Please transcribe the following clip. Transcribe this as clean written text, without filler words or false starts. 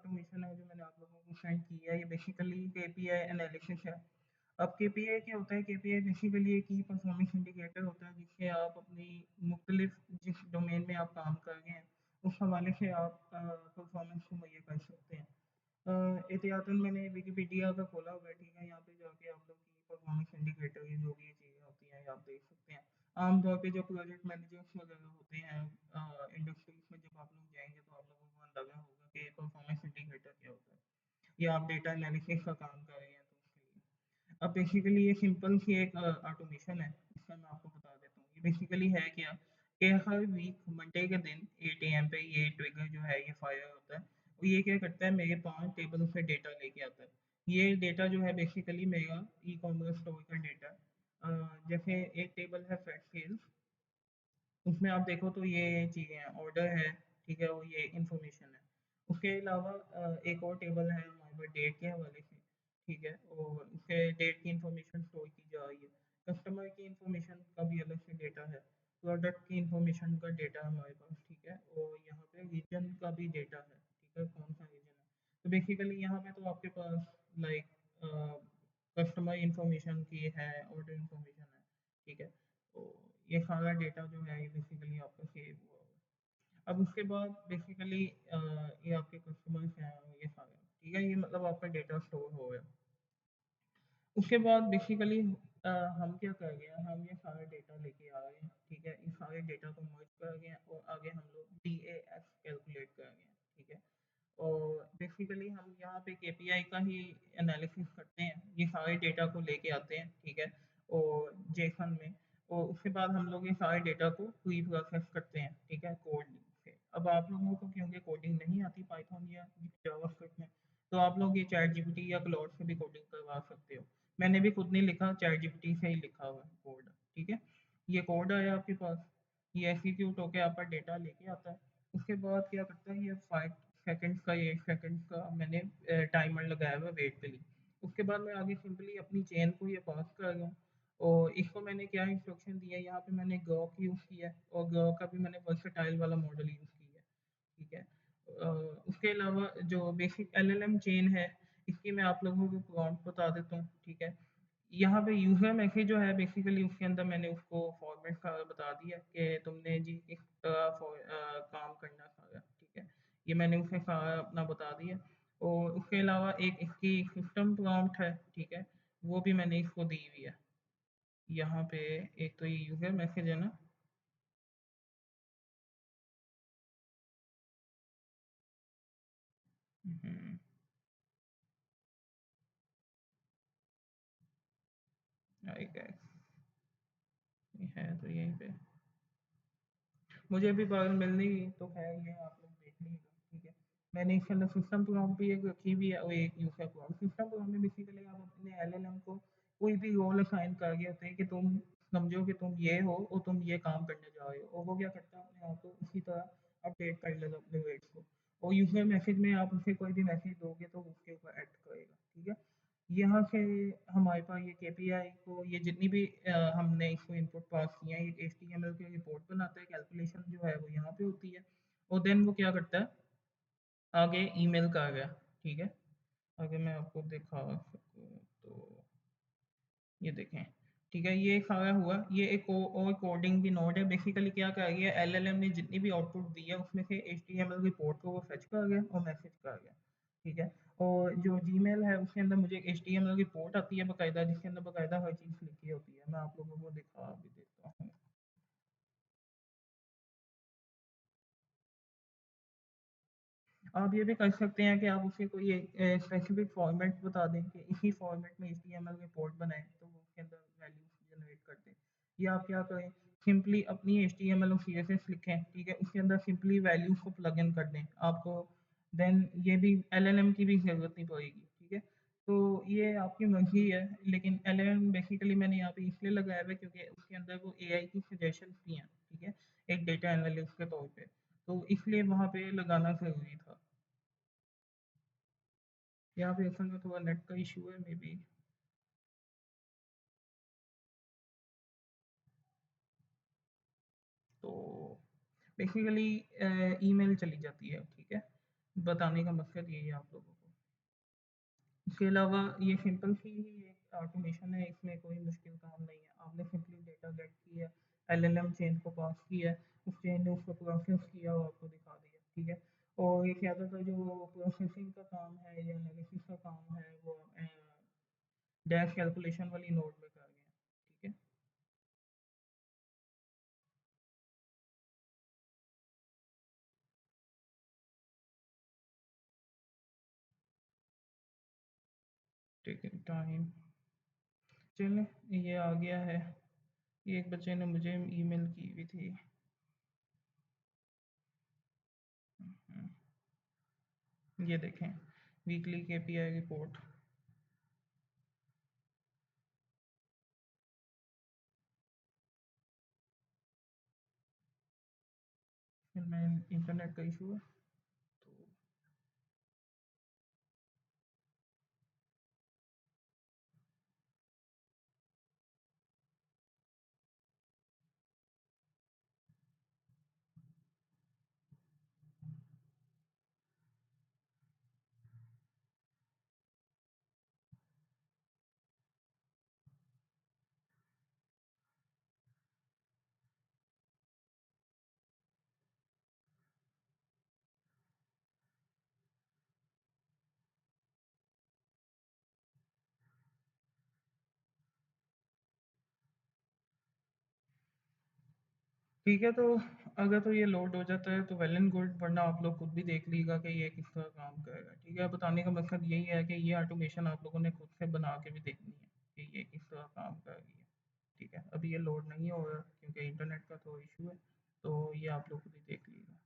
Automation है जो मैंने आप लोगों को सेंड किया है, ये बेसिकली केपीआई एनालिसिस है। अब केपीआई क्या होता है? केपीआई बेसिकली एक की परफॉर्मेंस इंडिकेटर होता है जिससे आप अपनी मुख्तलिफ जिस डोमेन में आप काम कर रहे हैं उस हवाले से आप परफॉर्मेंस को मुहैया कर सकते हैं। एहतियातन मैंने विकिपीडिया का खोला हुआ है, ठीक है? यहाँ पे जाके आप लोग की परफॉर्मेंस इंडिकेटर ये जो भी ये चीज़ें होती हैं ये आप देख सकते हैं। आमतौर पे जो प्रोजेक्ट मैनेजर्स वगैरह होते हैं इंडस्ट्रीज में, जब आप लोग जाएंगे तो आप लोगों को अंदाजा होगा कि परफॉर्मेंस इंडिकेटर क्या होता है या आप डेटा एनालिसिस का काम कर रहे हैं तो उसके लिए। अब बेसिकली ये सिंपल सी एक ऑटोमेशन है, इसका मैं आपको बता देता हूँ। ये बेसिकली है क्या कि हर वीक मंडे के दिन 8 AM पे ये ट्रिगर जो है ये फायर होता है। और ये क्या करता है, मेरे 5 टेबल से डेटा लेके आता है। ये डेटा जो है बेसिकली मेरा ई कॉमर्स स्टोर का डेटा। जैसे एक टेबल है फ्रेश सेल्स, उसमें आप देखो तो ये चीज़ें हैं, ऑर्डर है, ठीक है? और ये इंफॉर्मेशन है। उसके अलावा एक और टेबल है हमारे पास डेट के हवाले से, ठीक है? और उससे डेट की इंफॉर्मेशन स्टोर की जा रही है। कस्टमर की इंफॉर्मेशन का भी अलग से डेटा है। प्रोडक्ट की इंफॉर्मेशन का डेटा है हमारे पास, ठीक है? और यहाँ पे रीजन का भी डेटा है, ठीक है? कौन सा रीजन है। तो बेसिकली यहाँ पे तो आपके पास लाइक कस्टमर इंफॉर्मेशन की है, ऑर्डर इंफॉर्मेशन है, ठीक है? तो ये सारा डेटा जो है ये बेसिकली आपका सेव हुआ हुआ है। अब उसके बाद बेसिकली ये आपके कस्टमर्स हैं और ये सारे, ठीक है? ये मतलब आपका डेटा स्टोर हो गया। उसके बाद बेसिकली हम क्या कर गए हैं, हम ये सारा डेटा लेके आ गए हैं, ठीक है? इस सारे डेटा को मर्ज कर गए हैं और आगे हम लोग DAX कैलकुलेट कर गए हैं, ठीक है? और बेसिकली हम यहाँ पे केपीआई का ही एनालिसिस करते हैं, ये सारे डेटा को लेके आते हैं, ठीक है? और जेसन में, और उसके बाद हम लोग ये सारे डेटा को प्री प्रोसेस करते हैं, ठीक है? कोड से। अब आप लोगों को क्योंकि कोडिंग नहीं आती पाइथन या जावास्क्रिप्ट में, तो आप लोग ये चैट जीपीटी या क्लॉड से भी कोडिंग करवा सकते हो। मैंने भी खुद नहीं लिखा, चैट जीपीटी से ही लिखा हुआ है कोड, ठीक है? ये कोड आया आपके पास, ये एग्जीक्यूट होके आपका डेटा लेके आता है। उसके बाद क्या करता है, ये 5 सेकंड्स का या 1 सेकंड का मैंने टाइमर लगाया हुआ है वेट के लिए। उसके बाद मैं आगे सिंपली अपनी चेन को ये पास कर रहा हूँ। और इसको मैंने क्या इंस्ट्रक्शन दिया है, यहाँ पे मैंने ग्रॉक यूज़ किया है और ग्रॉक का भी मैंने वर्सेटाइल वाला मॉडल यूज़ किया है, ठीक है? उसके अलावा जो बेसिक एलएलएम चेन है, इसकी मैं आप लोगों को प्रॉम्प्ट बता देता हूँ, ठीक है? यहाँ पे यूज़र मैसेज जो है बेसिकली उसके अंदर मैंने उसको फॉर्मेट का बता दिया कि तुमने जी इस तरह काम करना सारा, ठीक है? ये मैंने उसे सारा अपना बता दिया। और उसके अलावा एक इसकी सिस्टम प्रॉम्प्ट है, ठीक है? वो भी मैंने इसको दी हुई है। यहाँ पे एक तो ये यूज़र मैसेज है ना। हम्म, आई गेस ये है तो यहीं पे मुझे अभी बगल मिल नहीं रही, तो खैर ये आप लोग देख लीजिएगा, ठीक है? मैंने इसके अंदर सिस्टम प्रोग्राम भी एक रखी हुई है और एक यूजर प्रोग्राम। सिस्टम प्रोग्राम में बेसिकली आप अपने एलएलएम को कोई भी रोल असाइन कर रहे होते हैं कि तुम समझो कि तुम ये हो और तुम ये काम करने जा रहे हो, और वो क्या करता है अपने आप को उसी तरह अपडेट कर लेगा अपने वेट्स को। और यूजर मैसेज में आप उसे कोई भी मैसेज दोगे तो वो उसके ऊपर एक्ट करेगा, ठीक है? यहाँ से हमारे पास ये केपीआई को ये जितनी भी हमने इसको इनपुट पास किया है, ये एचटीएमएल की रिपोर्ट बनाता है, कैलकुलेशन जो है वो यहाँ पे होती है। और देन वो क्या करता है, आगे ईमेल का आ गया, ठीक है? अगर मैं आपको दिखा सकूँ तो ये देखें, ठीक है? ये सारा हुआ, ये एक और कोडिंग की नोट है। बेसिकली क्या कर गया, एलएलएम ने जितनी भी आउटपुट दी है उसमें से एचटीएमएल रिपोर्ट को वो फेच कर गया और मैसेज कर गया, ठीक है? और जो जीमेल है उसके अंदर मुझे एचटीएमएल रिपोर्ट आती है बाकायदा, जिसके अंदर बाकायदा हर चीज़ लिखी होती है। मैं आप लोगों को दिखा भी देता हूँ। आप ये भी कर सकते हैं कि आप उसे कोई स्पेसिफिक फॉर्मेट बता दें कि इसी फॉर्मेट में एचटीएमएल रिपोर्ट बनाएं, तो वो उसके अंदर वैल्यूज जनरेट कर दें। या आप क्या करें, सिंपली अपनी एचटीएमएल और सीएसएस लिखें, ठीक है? उसके अंदर सिंपली वैल्यूज को प्लग इन कर दें आपको। देन ये भी एलएलएम की भी ज़रूरत नहीं पड़ेगी, ठीक है? तो ये आपकी मर्जी है, लेकिन एलएलएम बेसिकली मैंने यहाँ पे इसलिए लगाया हुआ है क्योंकि उसके अंदर वो एआई की सजेशंस भी हैं, ठीक है? एक डेटा एनालिस्ट के तौर पे, तो इसलिए वहाँ पे लगाना ज़रूरी था। यहाँ पे असल में थोड़ा नेट का इशू है मे बी। तो बेसिकली ईमेल चली जाती है, ठीक है? बताने का मकसद यही है आप लोगों को। इसके अलावा ये सिंपल सी ही एक ऑटोमेशन है, इसमें कोई मुश्किल काम नहीं है। आपने सिंपली डेटा गेट किया, एलएलएम चेन को पास किया, उस चेन ने उसको प्रोसेस किया और आपको दिखा दिया, ठीक है। और ये ज़्यादातर जो प्रोसेसिंग का काम है या एनालिसिस का काम है वो डैश कैलकुलेशन वाली नोड में कर गए हैं, ठीक है। ठीक है टाइम, चलें, ये आ गया है। ये एक बच्चे ने मुझे ईमेल की हुई थी। ये देखें, वीकली केपीआई रिपोर्ट। मैं इंटरनेट का इशू है तो ठीक है। तो अगर तो ये लोड हो जाता है तो वेल एंड गुड, वरना आप लोग खुद भी देख लीजिएगा कि ये किस तरह काम करेगा, ठीक है। बताने का मकसद यही है कि ये ऑटोमेशन आप लोगों ने खुद से बना के भी देखनी है कि ये किस तरह काम करेगी, ठीक है। अभी ये लोड नहीं हो रहा क्योंकि इंटरनेट का तो इशू है, तो ये आप लोग खुद ही देख लीजिएगा।